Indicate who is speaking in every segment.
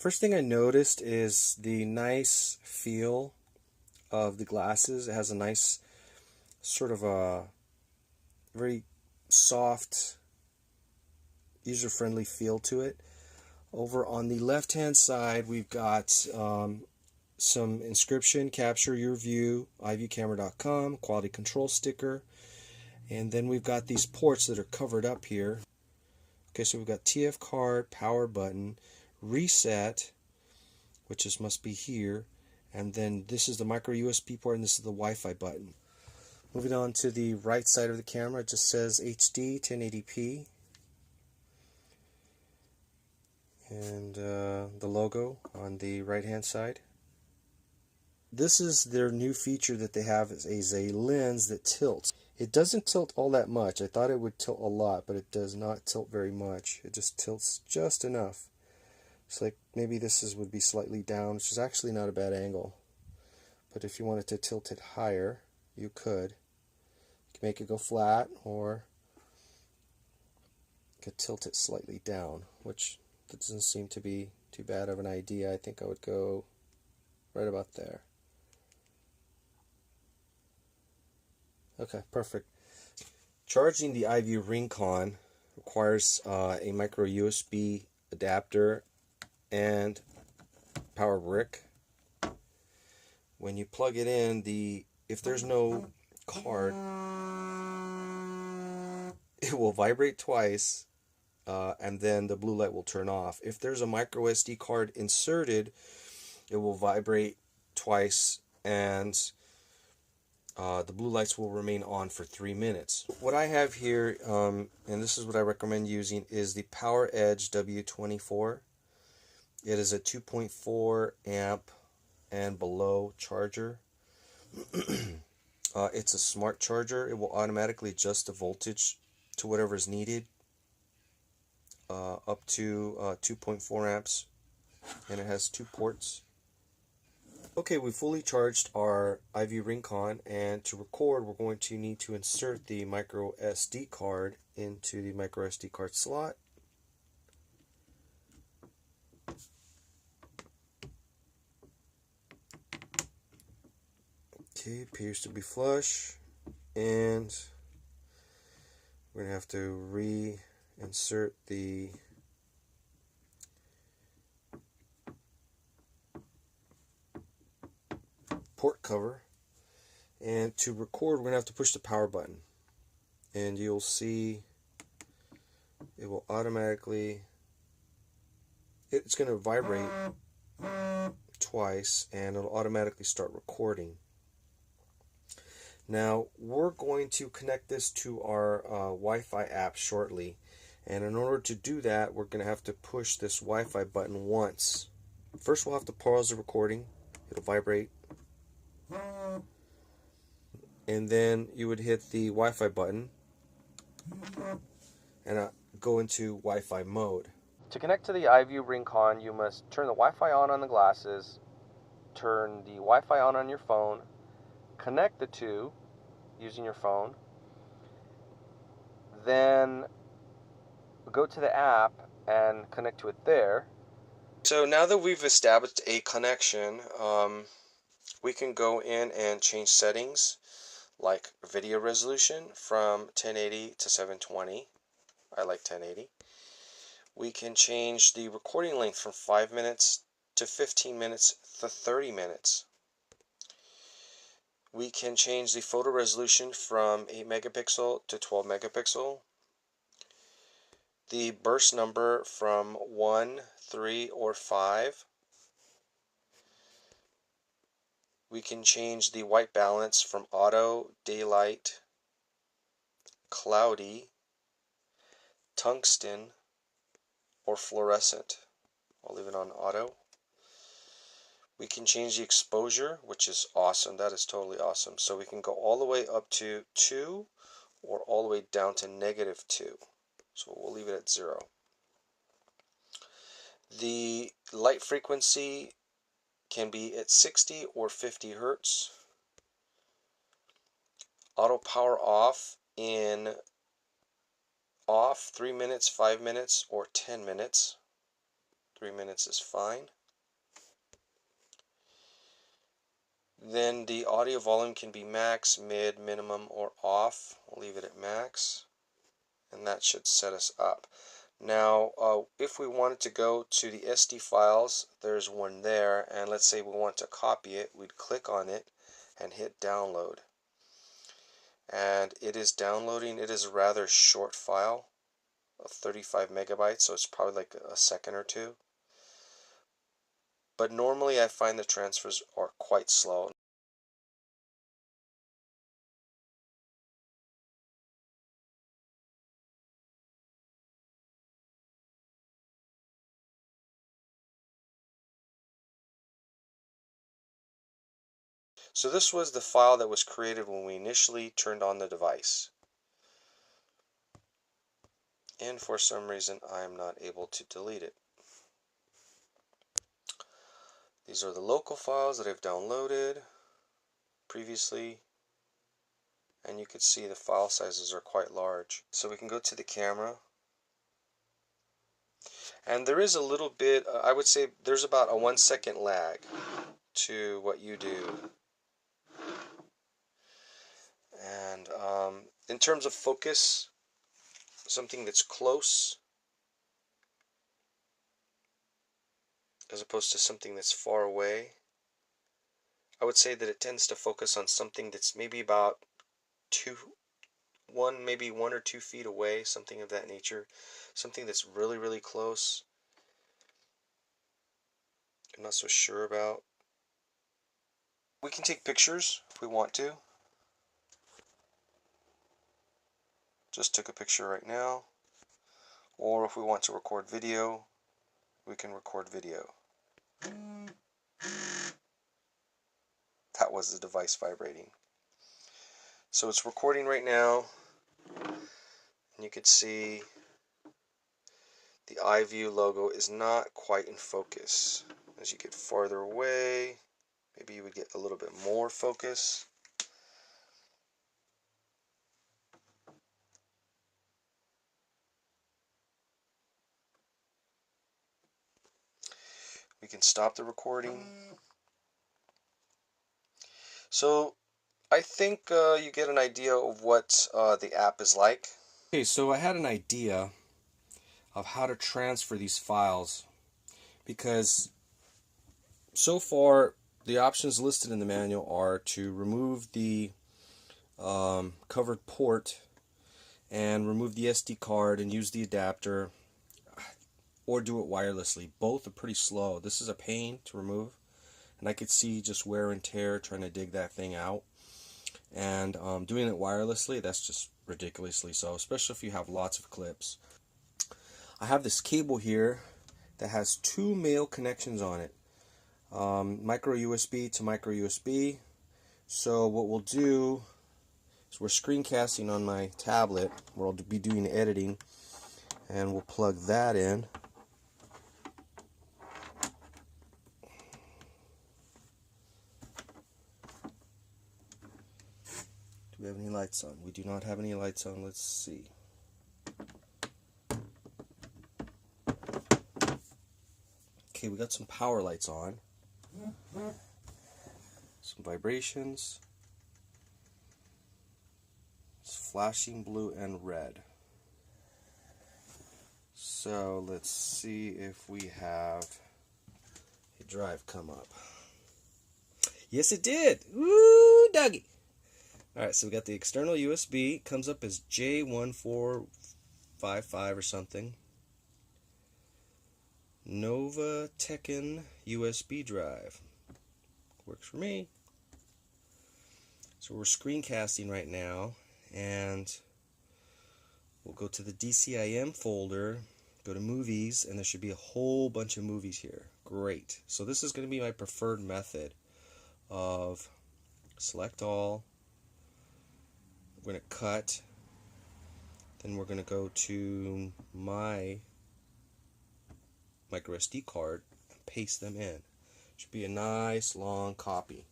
Speaker 1: First thing I noticed is the nice feel of the glasses. It has a nice sort of a very soft, user-friendly feel to it. Over on the left-hand side, we've got some inscription, capture your view, iVueCamera.com, quality control sticker, and then we've got these ports that are covered up here. Okay, so we've got TF card, power button, reset, which must be here, and then this is the micro USB port, and this is the Wi-Fi button. Moving on to the right side of the camera, it just says HD 1080p, and the logo on the right hand side. This is their new feature that they have, is a lens that tilts. It doesn't tilt all that much. I thought it would tilt a lot, but it does not tilt very much. It just tilts just enough. It's like maybe this would be slightly down, which is actually not a bad angle. But if you wanted to tilt it higher, you could. You can make it go flat, or you could tilt it slightly down, which doesn't seem to be too bad of an idea. I think I would go right about there. Okay, perfect. Charging the iVue Rincon requires a micro USB adapter and power brick. When you plug it in, if there's no card, it will vibrate twice, and then the blue light will turn off. If there's a micro SD card inserted, it will vibrate twice, and the blue lights will remain on for 3 minutes. What I have here, and this is what I recommend using, is the PowerEdge W24. It is a 2.4 amp and below charger. It's a smart charger. It will automatically adjust the voltage to whatever is needed, up to 2.4 amps, and it has 2 ports. Okay, we fully charged our iVue Rincon, and to record we're going to need to insert the micro SD card into the micro SD card slot. Okay, appears to be flush, and we're going to have to reinsert the port cover. And to record, we're going to have to push the power button, and you'll see it will automatically, it's going to vibrate twice, and it'll automatically start recording. Now we're going to connect this to our Wi-Fi app shortly, and in order to do that, we're going to have to push this Wi-Fi button once. First we'll have to pause the recording, it'll vibrate, and then you would hit the Wi-Fi button and go into Wi-Fi mode. To connect to the iVue Rincon, you must turn the Wi-Fi on the glasses, turn the Wi-Fi on your phone, connect the two using your phone, then go to the app and connect to it there. So now that we've established a connection, we can go in and change settings like video resolution from 1080 to 720. I like 1080. We can change the recording length from 5 minutes to 15 minutes to 30 minutes. We can change the photo resolution from 8 megapixel to 12 megapixel. The burst number from 1, 3, or 5. We can change the white balance from auto, daylight, cloudy, tungsten, or fluorescent. I'll leave it on auto. We can change the exposure, which is awesome. That is totally awesome. So we can go all the way up to 2 or all the way down to -2. So we'll leave it at 0. The light frequency can be at 60 or 50 hertz. Auto power off in 3 minutes, 5 minutes, or 10 minutes. 3 minutes is fine. Then the audio volume can be max, mid, minimum, or off. We'll leave it at max, and that should set us up. Now, if we wanted to go to the SD files, there's one there, and let's say we want to copy it, we'd click on it and hit download. And it is downloading. It is a rather short file of 35 megabytes, so it's probably like a second or two. But normally I find the transfers are quite slow. So this was the file that was created when we initially turned on the device. And for some reason I am not able to delete it. These are the local files that I've downloaded previously, and you can see the file sizes are quite large. So we can go to the camera, and there is a little bit, I would say there's about a 1 second lag to what you do. And in terms of focus, something that's close as opposed to something that's far away, I would say that it tends to focus on something that's maybe about maybe 1 or 2 feet away, something of that nature. Something that's really, really close, I'm not so sure about. We can take pictures if we want to. Just took a picture right now. Or if we want to record video, we can record video. That was the device vibrating. So it's recording right now, and you can see the iVue logo is not quite in focus. As you get farther away, maybe you would get a little bit more focus. We can stop the recording. So I think you get an idea of what the app is like. Okay, so I had an idea of how to transfer these files, because so far the options listed in the manual are to remove the covered port and remove the SD card and use the adapter, or do it wirelessly. Both are pretty slow. This is a pain to remove, and I could see just wear and tear trying to dig that thing out. And doing it wirelessly, that's just ridiculously so, especially if you have lots of clips. I have this cable here that has 2 male connections on it, micro USB to micro USB. So what we'll do is we're screencasting on my tablet where I'll be doing editing, and we'll plug that in. Do we have any lights on? We do not have any lights on. Let's see. Okay, we got some power lights on. Some vibrations. It's flashing blue and red. So let's see if we have a drive come up. Yes, it did! Woo, doggy! Alright, so we got the external USB. Comes up as J1455 or something. Nova Tekken USB drive. Works for me. So we're screencasting right now, and we'll go to the DCIM folder, go to movies, and there should be a whole bunch of movies here. Great. So this is going to be my preferred method of select all. We're going to cut. Then we're going to go to my micro SD card and paste them in. Should be a nice long copy.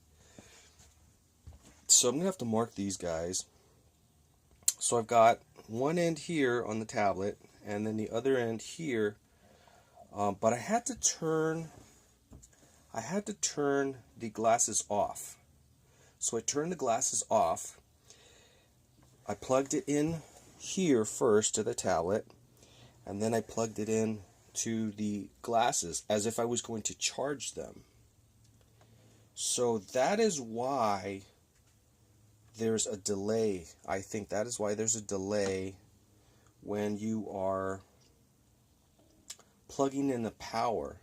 Speaker 1: So I'm going to have to mark these guys. So I've got one end here on the tablet, and then the other end here but I had to turn the glasses off. So I turned the glasses off. I plugged it in here first to the tablet, and then I plugged it in to the glasses as if I was going to charge them. So that is why there's a delay. I think that is why there's a delay when you are plugging in the power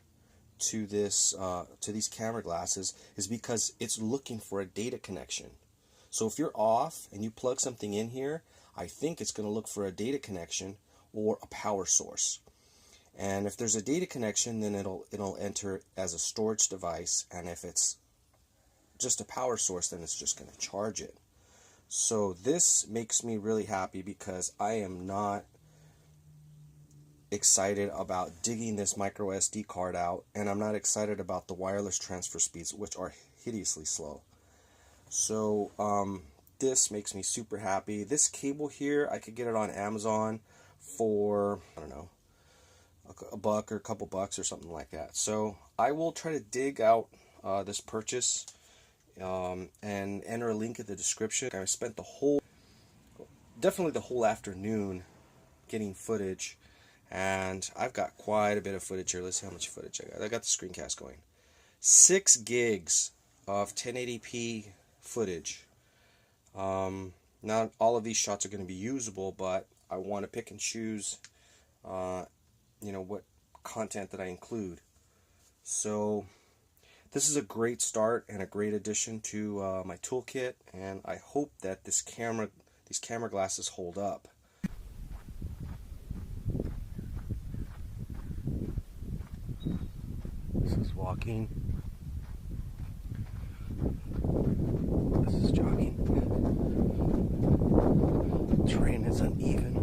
Speaker 1: to this to these camera glasses, is because it's looking for a data connection. So if you're off and you plug something in here, I think it's going to look for a data connection or a power source. And if there's a data connection, then it'll enter as a storage device, and if it's just a power source, then it's just going to charge it. So this makes me really happy, because I am not excited about digging this micro SD card out, and I'm not excited about the wireless transfer speeds, which are hideously slow. So this makes me super happy. This cable here, I could get it on Amazon for, I don't know, $1 or a couple bucks or something like that. So I will try to dig out this purchase and enter a link in the description. I spent definitely the whole afternoon getting footage, and I've got quite a bit of footage here. Let's see how much footage I got. I got the screencast going. 6 gigs of 1080p footage. Not all of these shots are going to be usable, but I want to pick and choose what content that I include. So this is a great start and a great addition to my toolkit, and I hope that these camera glasses hold up. This is walking. This is jogging. Terrain is uneven.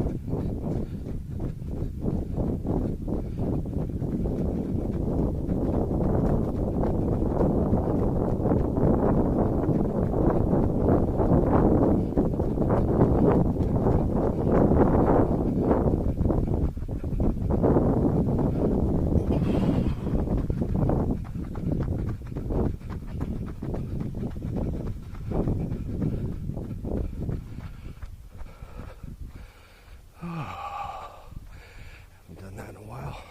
Speaker 1: Haven't done that in a while.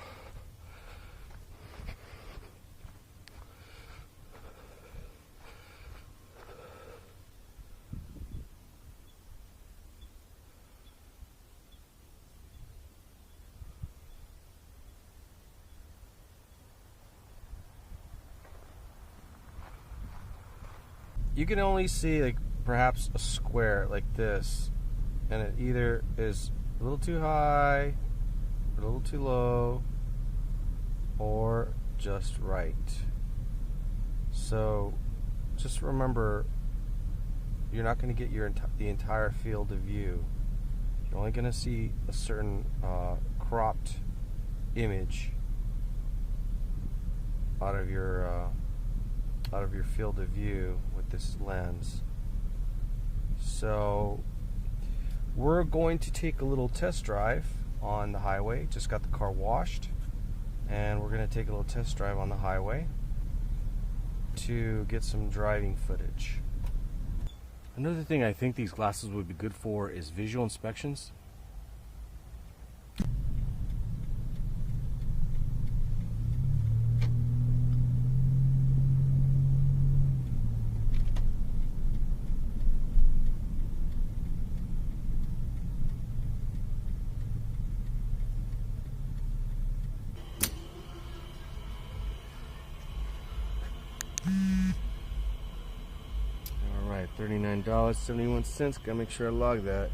Speaker 1: You can only see like perhaps a square like this, and it either is a little too high, a little too low, or just right. So just remember, you're not going to get the entire field of view. You're only going to see a certain cropped image out of your field of view with this lens. So we're going to take a little test drive on the highway. Just got the car washed, and we're going to take a little test drive on the highway to get some driving footage. Another thing I think these glasses would be good for is visual inspections. Alright, $39.71. Gotta make sure I log that.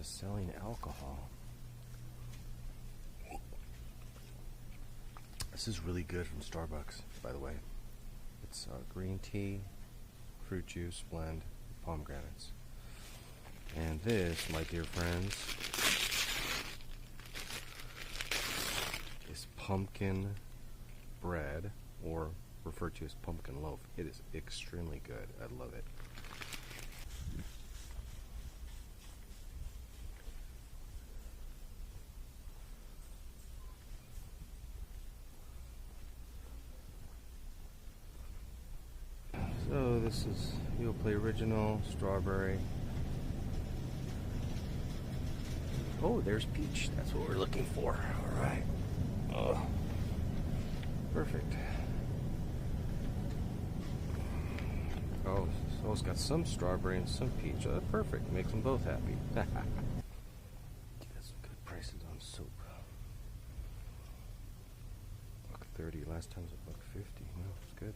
Speaker 1: to selling alcohol. This is really good from Starbucks, by the way. It's green tea, fruit juice blend, pomegranates. And this, my dear friends, is pumpkin bread, or referred to as pumpkin loaf. It is extremely good. I love it. So this is You'll Play Original, strawberry. Oh, there's peach. That's what we're looking for. All right. Oh, perfect. Oh, so it's got some strawberry and some peach. Oh, perfect. Makes them both happy. Got some good prices on soap. $1.30. Last time was $1.50. Well, it's good.